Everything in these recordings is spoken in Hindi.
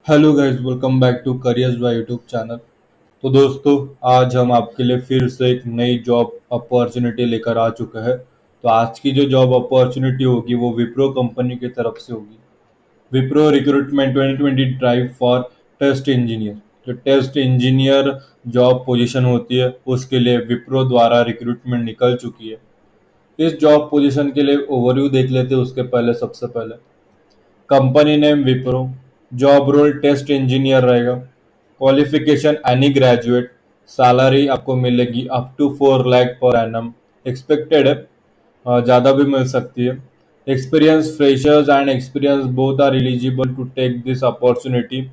Hello guys, welcome back to careers by YouTube channel. तो दोस्तों, आज हम आपके लिए फिर से एक नई जॉब अपॉर्चुनिटी लेकर आ चुके हैं। तो आज की जो जॉब अपॉर्चुनिटी होगी वो विप्रो कंपनी की तरफ से होगी। Wipro recruitment 2020 drive for test engineer. जो टेस्ट इंजीनियर जॉब पोजीशन होती है उसके लिए विप्रो द्वारा रिक्रूटमेंट निकल चुकी है। इस जॉब पोजीशन के लिए ओवरव्यू देख लेते हैं। उसके पहले सबसे पहले company name Wipro, job role test engineer रहेगा, क्वालिफिकेशन एनी ग्रेजुएट, सैलरी आपको मिलेगी up to 4 lakh per annum, expected है, ज़्यादा भी मिल सकती है। Experience freshers and experience both are eligible to take this opportunity.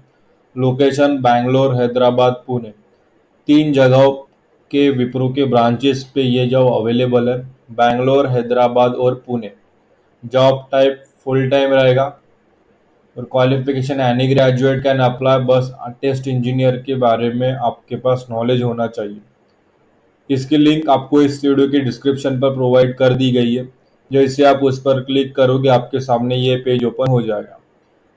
Location Bangalore, Hyderabad, Pune. तीन जगहों के विप्रो के ब्रांचेस पे ये जॉब अवेलेबल है, बैंगलोर, हैदराबाद और Pune. Job type full time रहेगा और qualification any graduate can apply. बस टेस्ट इंजीनियर के बारे में आपके पास नॉलेज होना चाहिए। इसकी लिंक आपको इस वीडियो की डिस्क्रिप्शन पर प्रोवाइड कर दी गई है। जैसे आप उस पर क्लिक करोगे आपके सामने ये पेज ओपन हो जाएगा।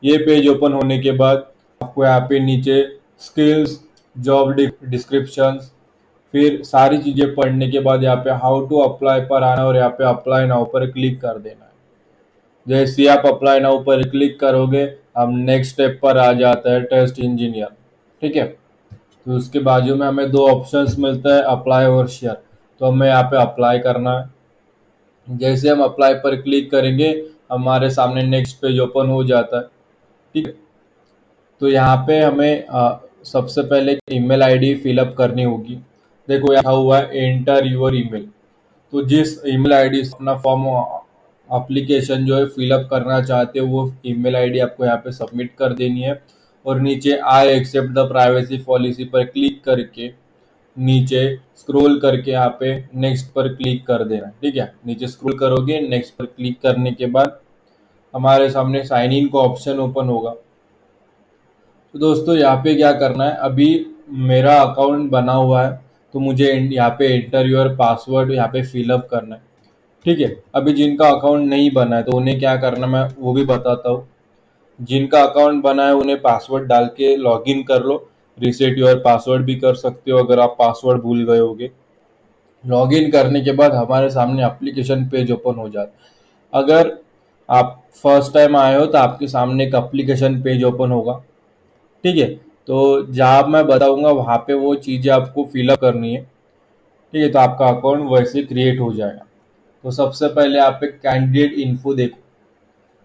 ये पेज ओपन होने के बाद आपको यहाँ पे नीचे स्किल्स, जॉब डिस्क्रिप्शंस, फिर सारी चीज़ें पढ़ने के बाद यहाँ पे हाउ टू अप्लाई पर आना और यहाँ पे अप्लाई नाउ पर क्लिक कर देना है। जैसे आप अप्लाई नाउ पर क्लिक करोगे हम नेक्स्ट स्टेप पर आ जाता है टेस्ट इंजीनियर। ठीक है, तो उसके बाजू में हमें दो ऑप्शंस मिलता है, अप्लाई और शेयर। तो हमें यहाँ पे अप्लाई करना है। जैसे हम अप्लाई पर क्लिक करेंगे हमारे सामने नेक्स्ट पेज ओपन हो जाता है। ठीक है, तो यहाँ पे हमें सबसे पहले ईमेल आईडी फिलअप करनी होगी। देखो यहाँ हुआ है एंटर यूर ईमेल। तो जिस ईमेल आईडी से अपना फॉर्म एप्लीकेशन जो है फिलअप करना चाहते हो वो ईमेल आईडी आपको यहाँ पे सबमिट कर देनी है। और नीचे I accept the privacy policy पर क्लिक करके नीचे स्क्रॉल करके यहाँ पे नेक्स्ट पर क्लिक कर देना। ठीक है, नीचे स्क्रॉल करोगे, नेक्स्ट पर क्लिक करने के बाद हमारे सामने साइन इन का ऑप्शन ओपन होगा। तो दोस्तों यहाँ पे क्या करना है, अभी मेरा अकाउंट बना हुआ है तो मुझे यहाँ पे एंटर योर पासवर्ड यहाँ पे फिलअप करना है। ठीक है, अभी जिनका अकाउंट नहीं बना है तो उन्हें क्या करना मैं वो भी बताता हूँ। जिनका अकाउंट बना है उन्हें पासवर्ड डाल के लॉगिन कर लो। रीसेट योर पासवर्ड भी कर सकते हो अगर आप पासवर्ड भूल गए होगे। लॉगिन करने के बाद हमारे सामने एप्लीकेशन पेज ओपन हो जाता है। अगर आप फर्स्ट टाइम आए हो तो आपके सामने एक एप्लीकेशन पेज ओपन होगा। ठीक है, तो जहाँ मैं बताऊंगा वहाँ पे वो चीज़ें आपको फिलअप करनी है। ठीक है, तो आपका अकाउंट वैसे क्रिएट हो जाएगा। तो सबसे पहले आप एक कैंडिडेट इन्फो देखो,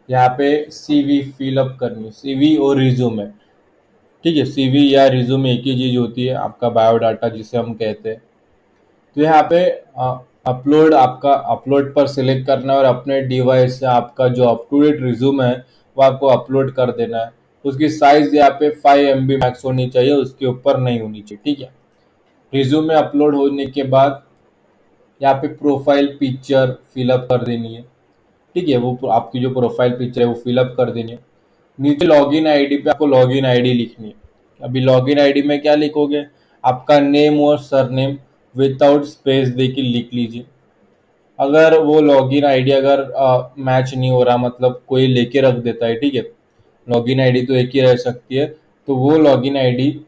यहाँ पे सीवी फिलअप करनी है, सीवी और रिज्यूमे। ठीक है, सीवी या रिज्यूमे एक ही चीज़ होती है, आपका बायोडाटा जिसे हम कहते हैं। तो यहाँ पे अपलोड, आपका अपलोड पर सिलेक्ट करना है और अपने डिवाइस से आपका जो अप टू डेट रिज्यूम है वो आपको अपलोड कर देना है। उसकी साइज यहाँ पे 5 MB मैक्स होनी चाहिए, उसके ऊपर नहीं होनी चाहिए। ठीक है, रिज्यूमे अपलोड होने के बाद यहाँ पे प्रोफाइल पिक्चर फिलअप कर देनी है। ठीक है, वो आपकी जो प्रोफाइल पिक्चर है वो फिलअप कर देनी है। नीचे लॉगिन आईडी पे आपको लॉगिन आईडी लिखनी है। अभी लॉगिन आईडी में क्या लिखोगे, आपका नेम और सरनेम विदाउट स्पेस दे के लिख लीजिए। अगर वो लॉगिन आईडी अगर मैच नहीं हो रहा, मतलब कोई लेके रख देता है, ठीक है, लॉगिन आईडी तो एक ही रह सकती है, तो वो लॉगिन आईडी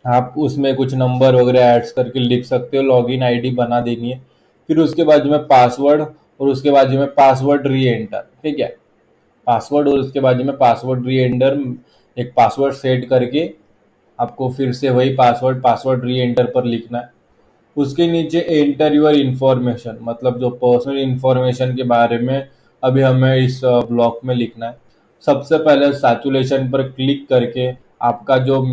आप उसमें कुछ नंबर वगैरह ऐड्स करके लिख सकते हो, लॉगिन आईडी बना देनी है। फिर उसके बाद में पासवर्ड और उसके बाद में पासवर्ड री एंटर। ठीक है, पासवर्ड और उसके बाद में पासवर्ड री एंटर, एक पासवर्ड सेट करके आपको फिर से वही पासवर्ड री एंटर पर लिखना है। उसके नीचे एंटर योर इंफॉर्मेशन, मतलब जो पर्सनल इंफॉर्मेशन के बारे में अभी हमें इस ब्लॉक में लिखना है। सबसे पहले सैचुरेशन पर क्लिक करके आपका जो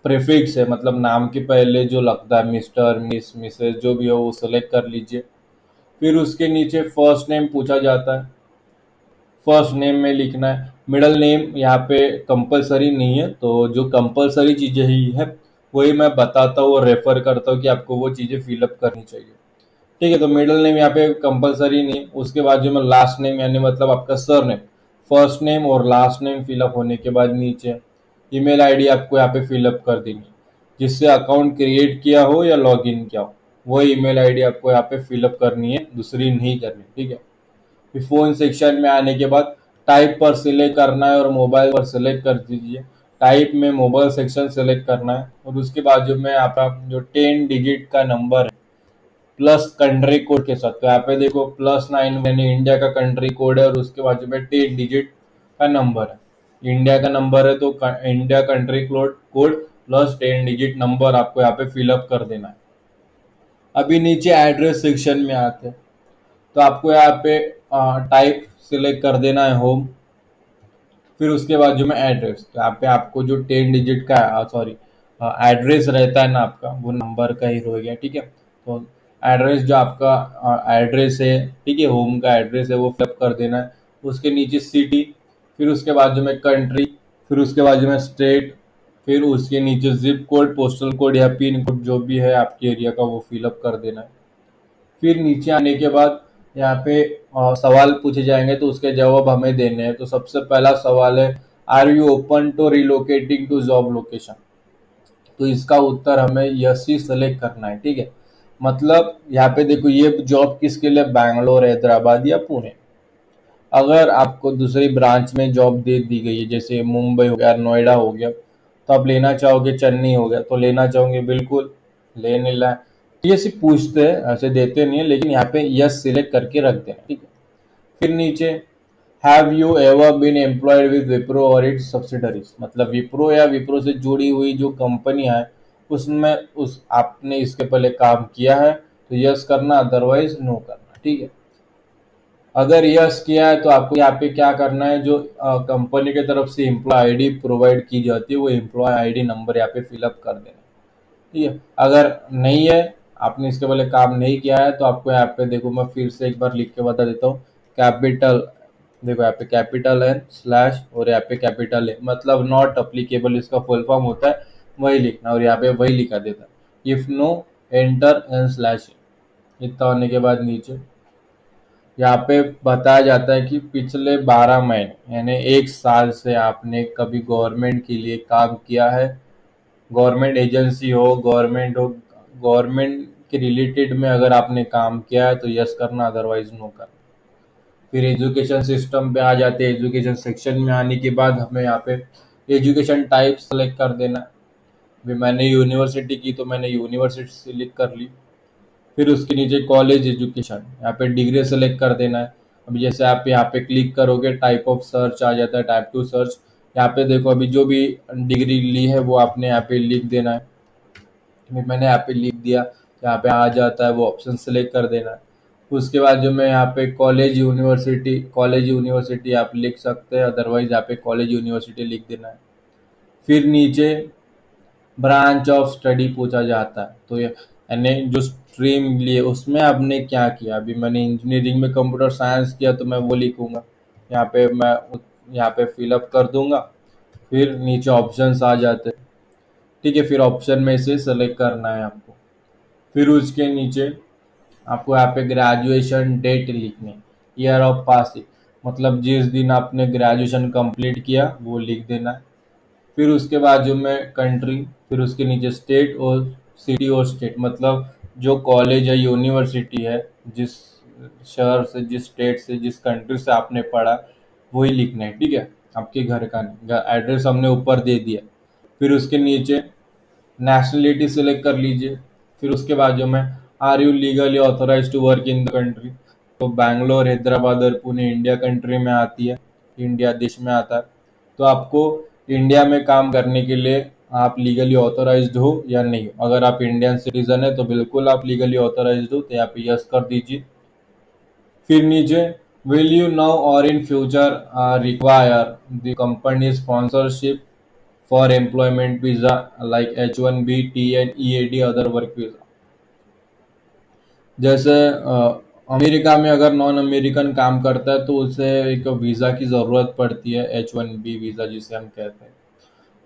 प्रीफिक्स है, मतलब नाम के पहले जो लगता है, मिस्टर, मिस, मिसेस जो भी हो वो सेलेक्ट कर लीजिए। फिर उसके नीचे फर्स्ट नेम पूछा जाता है, फर्स्ट नेम में लिखना है। मिडल नेम यहाँ पे कंपलसरी नहीं है, तो जो कंपलसरी चीज़ें ही है वही मैं बताता हूँ और रेफर करता हूँ कि आपको वो चीज़ें फिलअप करनी चाहिए। ठीक है, तो मिडल नेम यहाँ पे कंपलसरी नहीं है। उसके बाद जो मैं लास्ट नेम यानी मतलब आपका सर नेम, फर्स्ट नेम और लास्ट नेम फिलअप होने के बाद नीचे ईमेल आईडी आपको यहाँ पे फिलअप कर देनी है, जिससे अकाउंट क्रिएट किया हो या लॉग इन किया हो वो ईमेल आईडी आपको यहाँ पे फिलअप करनी है, दूसरी नहीं करनी। ठीक है, फिर फोन सेक्शन में आने के बाद टाइप पर सिलेक्ट करना है और मोबाइल पर सिलेक्ट कर दीजिए। टाइप में मोबाइल सेक्शन सेलेक्ट करना है और उसके बाजू में आपका जो 10 डिजिट का नंबर है प्लस कंट्री कोड के साथ। तो यहाँ पे देखो +9 यानी इंडिया का कंट्री कोड है और उसके बाजू में 10 डिजिट का नंबर है। इंडिया का नंबर है तो India country code code plus 10 digit number आपको यहाँ पे फिलअप कर देना है। अभी नीचे एड्रेस सेक्शन में आते हैं तो आपको यहाँ पे टाइप सिलेक्ट कर देना है होम, फिर उसके बाजू में एड्रेस। तो यहाँ पे आपको जो 10 डिजिट का सॉरी एड्रेस रहता है ना आपका, वो नंबर का ही रह गया, ठीक है। तो एड्रेस जो आपका एड्रेस है, ठीक है, होम का एड्रेस है वो फिलअप कर देना है। उसके नीचे सिटी, फिर उसके बाजू में कंट्री, फिर उसके बाजू में स्टेट, फिर उसके नीचे जिप कोड, पोस्टल कोड या पिन कोड जो भी है आपके एरिया का वो फिलअप कर देना है। फिर नीचे आने के बाद यहाँ पे सवाल पूछे जाएंगे तो उसके जवाब हमें देने हैं। तो सबसे पहला सवाल है, are you open to relocating to job location. तो इसका उत्तर हमें यस ही सेलेक्ट करना है, ठीक है। मतलब यहाँ पे देखो ये जॉब किसके लिए, बैंगलोर, हैदराबाद या पुणे। अगर आपको दूसरी ब्रांच में जॉब दे दी गई है जैसे मुंबई हो गया, नोएडा हो गया, तो आप लेना चाहोगे, चेन्नई हो गया तो लेना चाहोगे, बिल्कुल ले नहीं ला। ये सिर्फ पूछते हैं, ऐसे देते नहीं है, लेकिन यहाँ पे यस सिलेक्ट करके रख देना, ठीक है। फिर नीचे, have you ever been employed with Wipro और इट्स सब्सिडरीज। मतलब विप्रो या विप्रो से जुड़ी हुई जो कंपनियां है उसमें उस आपने इसके पहले काम किया है तो यस करना, अदरवाइज नो करना, ठीक है। अगर यस किया है तो आपको यहाँ पे क्या करना है, जो कंपनी की तरफ से एम्प्लॉय आईडी प्रोवाइड की जाती है वो एम्प्लॉय आईडी नंबर यहाँ पे फिलअप कर देना, ठीक है। अगर नहीं है, आपने इसके पहले काम नहीं किया है, तो आपको यहाँ पे देखो मैं फिर से एक बार लिख के बता देता हूँ। कैपिटल, देखो यहाँ पे कैपिटल एन स्लैश और यहाँ पे कैपिटल ए, मतलब नॉट अप्लीकेबल इसका फुल फॉर्म होता है, वही लिखना और यहाँ पे वही लिखा देता है। If no, enter N slash. इतना होने के बाद नीचे यहाँ पे बताया जाता है कि पिछले 12 महीने यानी 1 साल से आपने कभी गवर्नमेंट के लिए काम किया है। गवर्नमेंट एजेंसी हो, गवर्नमेंट के रिलेटेड में अगर आपने काम किया है तो यस करना, अदरवाइज नो करना। फिर एजुकेशन सिस्टम पे आ जाते हैं। एजुकेशन सेक्शन में आने के बाद हमें यहाँ पे एजुकेशन टाइप सेलेक्ट कर देना है। अभी मैंने यूनिवर्सिटी की तो मैंने यूनिवर्सिटी सिलेक्ट कर ली। फिर उसके नीचे कॉलेज एजुकेशन, यहाँ पे डिग्री सेलेक्ट कर देना है। अभी जैसे आप यहाँ पे क्लिक करोगे टाइप ऑफ सर्च आ जाता है, टाइप टू सर्च। यहाँ पे देखो अभी जो भी डिग्री ली है वो आपने यहाँ पे लिख देना है। अभी मैंने यहाँ पे लिख दिया, तो यहाँ पे आ जाता है वो ऑप्शन सेलेक्ट कर देना है। उसके बाद जो मैं यहाँ पे कॉलेज यूनिवर्सिटी आप लिख सकते हैं, अदरवाइज यहाँ पे कॉलेज यूनिवर्सिटी लिख देना है। फिर नीचे ब्रांच ऑफ स्टडी पूछा जाता है, तो ये यानी जो स्ट्रीम लिए उसमें आपने क्या किया। अभी मैंने इंजीनियरिंग में कंप्यूटर साइंस किया तो मैं वो लिखूंगा, यहाँ पे मैं यहाँ पे फिलअप कर दूंगा। फिर नीचे ऑप्शंस आ जाते हैं, ठीक है। फिर ऑप्शन में से सेलेक्ट करना है आपको। फिर उसके नीचे आपको यहाँ पे ग्रेजुएशन डेट लिखनी है, ईयर ऑफ पासिंग, मतलब जिस दिन आपने ग्रेजुएशन कंप्लीट किया वो लिख देना है। फिर उसके बाजू में कंट्री, फिर उसके नीचे स्टेट और सिटी और स्टेट, मतलब जो कॉलेज है, यूनिवर्सिटी है, जिस शहर से, जिस स्टेट से, जिस कंट्री से आपने पढ़ा वही लिखना है, ठीक है। आपके घर का नहीं, एड्रेस हमने ऊपर दे दिया। फिर उसके नीचे नेशनलिटी सिलेक्ट कर लीजिए। फिर उसके बाजू में, are you legally authorize to work in the country. तो बैंगलोर, हैदराबाद और पुणे इंडिया कंट्री में आती है, इंडिया देश में आता है। तो आपको इंडिया में काम करने के लिए आप लीगली ऑथराइज्ड हो या नहीं हो। अगर आप इंडियन सिटीजन है तो बिल्कुल आप लीगली ऑथराइज्ड हो, तो यहाँ पे यस कर दीजिए। फिर नीचे, विल यू नाउ और in future require the company sponsorship for employment visa like H1B, TN, EAD, other work visa. जैसे अमेरिका में अगर नॉन अमेरिकन काम करता है तो उसे एक वीज़ा की ज़रूरत पड़ती है, H1B वीज़ा जिसे हम कहते हैं।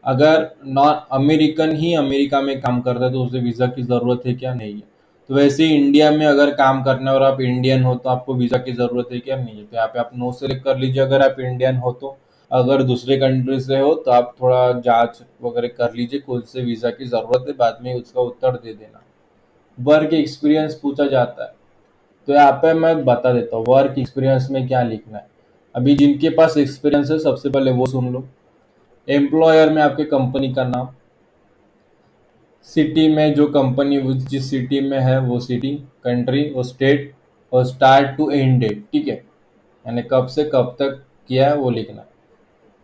अगर नॉन अमेरिकन ही अमेरिका में काम करता है तो उसे वीज़ा की ज़रूरत है क्या, नहीं है। तो वैसे ही इंडिया में अगर काम करना है और आप इंडियन हो तो आपको वीज़ा की ज़रूरत है क्या, नहीं है। तो यहाँ पे आप नो सेलेक्ट कर लीजिए अगर आप इंडियन हो तो। अगर दूसरे कंट्री से हो तो आप थोड़ा जांच वगैरह कर लीजिए कौन से वीज़ा की ज़रूरत है, बाद में उसका उत्तर दे देना। वर्क एक्सपीरियंस पूछा जाता है, तो यहाँ पे मैं बता देता हूँ वर्क एक्सपीरियंस में क्या लिखना है। अभी जिनके पास एक्सपीरियंस है सबसे पहले वो सुन लो। एम्प्लॉयर में आपके कंपनी का नाम, सिटी में जो कंपनी जिस सिटी में है वो सिटी, कंट्री वो स्टेट, और स्टार्ट टू एंड डेट, ठीक है, यानी कब से कब तक किया है वो लिखना है।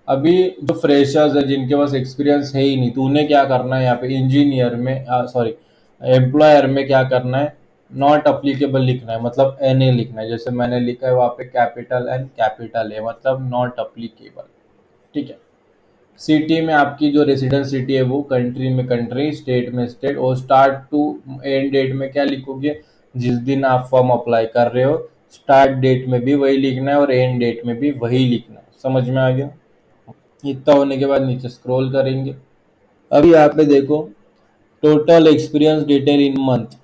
अभी जो फ्रेशर्स है जिनके पास एक्सपीरियंस है ही नहीं, तो उन्हें क्या करना है यहाँ पे इंजीनियर में, सॉरी, एम्प्लॉयर में क्या करना है, नॉट अप्लीकेबल लिखना है, मतलब एन ए लिखना है। जैसे मैंने लिखा है वहाँ पे कैपिटल एन कैपिटल ए, मतलब नॉट अप्लीकेबल, ठीक है। सिटी में आपकी जो रेसिडेंस सिटी है वो, कंट्री में कंट्री, स्टेट में स्टेट, और स्टार्ट टू एंड डेट में क्या लिखोगे, जिस दिन आप फॉर्म अप्लाई कर रहे हो, स्टार्ट डेट में भी वही लिखना है और एंड डेट में भी वही लिखना है। समझ में आ गया? इतना होने के बाद नीचे स्क्रॉल करेंगे। अभी यहाँ पे देखो, total experience detail in month.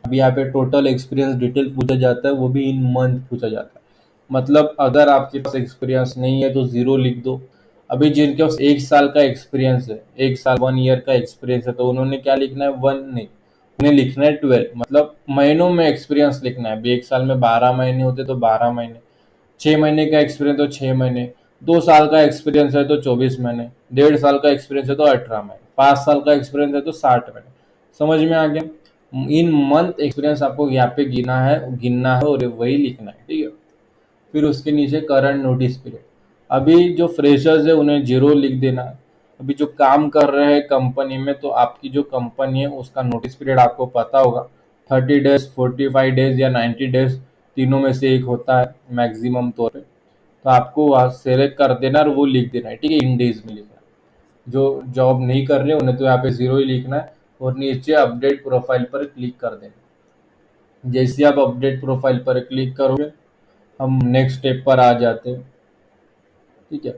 अभी यहाँ पे टोटल एक्सपीरियंस डिटेल पूछा जाता है, वो भी इन मंथ पूछा जाता है। मतलब अगर आपके पास एक्सपीरियंस नहीं है तो जीरो लिख दो। अभी जिनके पास 1 साल का एक्सपीरियंस है, 1 साल 1 ईयर का एक्सपीरियंस है, तो उन्होंने क्या लिखना है, वन नहीं, उन्हें लिखना है 12, मतलब महीनों में एक्सपीरियंस लिखना है। अभी 1 साल में 12 महीने होते तो 12 महीने, 6 महीने का एक्सपीरियंस तो 6 महीने, 2 साल का एक्सपीरियंस है तो 24 महीने, 1.5 साल का एक्सपीरियंस है तो 18 महीने, 5 साल का एक्सपीरियंस है तो 60 महीने। समझ में आ गया? इन मंथ एक्सपीरियंस आपको यहाँ पे गिनना है और वही लिखना है, ठीक है। फिर उसके नीचे करंट नोटिस पीरियड। अभी जो फ्रेशर्स है उन्हें जीरो लिख देना है। अभी जो काम कर रहे हैं कंपनी में, तो आपकी जो कंपनी है उसका नोटिस पीरियड आपको पता होगा, 30 डेज, 45 डेज या 90 डेज, तीनों में से एक होता है मैक्सिमम तौर पे। तो आपको वहाँ सेलेक्ट कर देना और वो लिख देना है, ठीक है, इन डेज में लिखना है। जो जॉब नहीं कर रहे उन्हें तो यहाँ पे जीरो ही लिखना है, और नीचे अपडेट प्रोफाइल पर क्लिक कर देना। जैसे आप अपडेट प्रोफाइल पर क्लिक करोगे, हम नेक्स्ट स्टेप पर आ जाते हैं, ठीक है।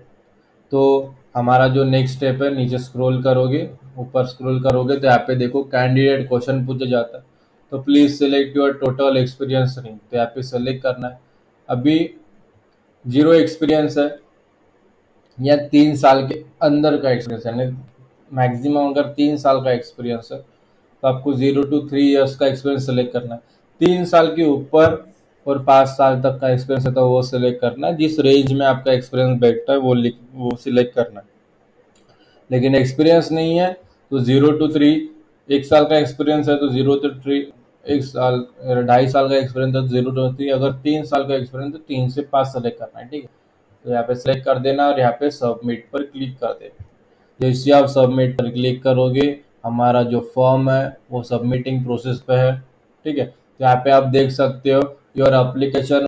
तो हमारा जो नेक्स्ट स्टेप है, नीचे स्क्रॉल करोगे, ऊपर स्क्रॉल करोगे तो यहाँ पे देखो कैंडिडेट क्वेश्चन पूछा जाता है। तो please select your total experience ring, तो यहाँ पे सेलेक्ट करना है। अभी जीरो एक्सपीरियंस है या 3 साल के अंदर का एक्सपीरियंस है, मैक्सिमम अगर 3 साल का एक्सपीरियंस है तो आपको 0 to 3 ईयर्स का एक्सपीरियंस सेलेक्ट करना है। 3 साल के ऊपर और 5 साल तक का एक्सपीरियंस है तो वो सिलेक्ट करना है। जिस रेंज में आपका एक्सपीरियंस बैठता है वो सिलेक्ट करना है। लेकिन एक्सपीरियंस नहीं है तो 0 to 3, 1 साल का एक्सपीरियंस है तो 0 to 3, 1 साल, 2.5 साल का एक्सपीरियंस है तो 0 to 3, अगर 3 साल का एक्सपीरियंस तो 3 से 5 सेलेक्ट करना है, ठीक है। तो यहाँ पे सेलेक्ट कर देना और यहाँ पे सबमिट पर क्लिक कर देना। जैसे आप सबमिट पर क्लिक करोगे, हमारा जो फॉर्म है वो सबमिटिंग प्रोसेस पे है, ठीक है। तो यहाँ पे आप देख सकते हो योर एप्लीकेशन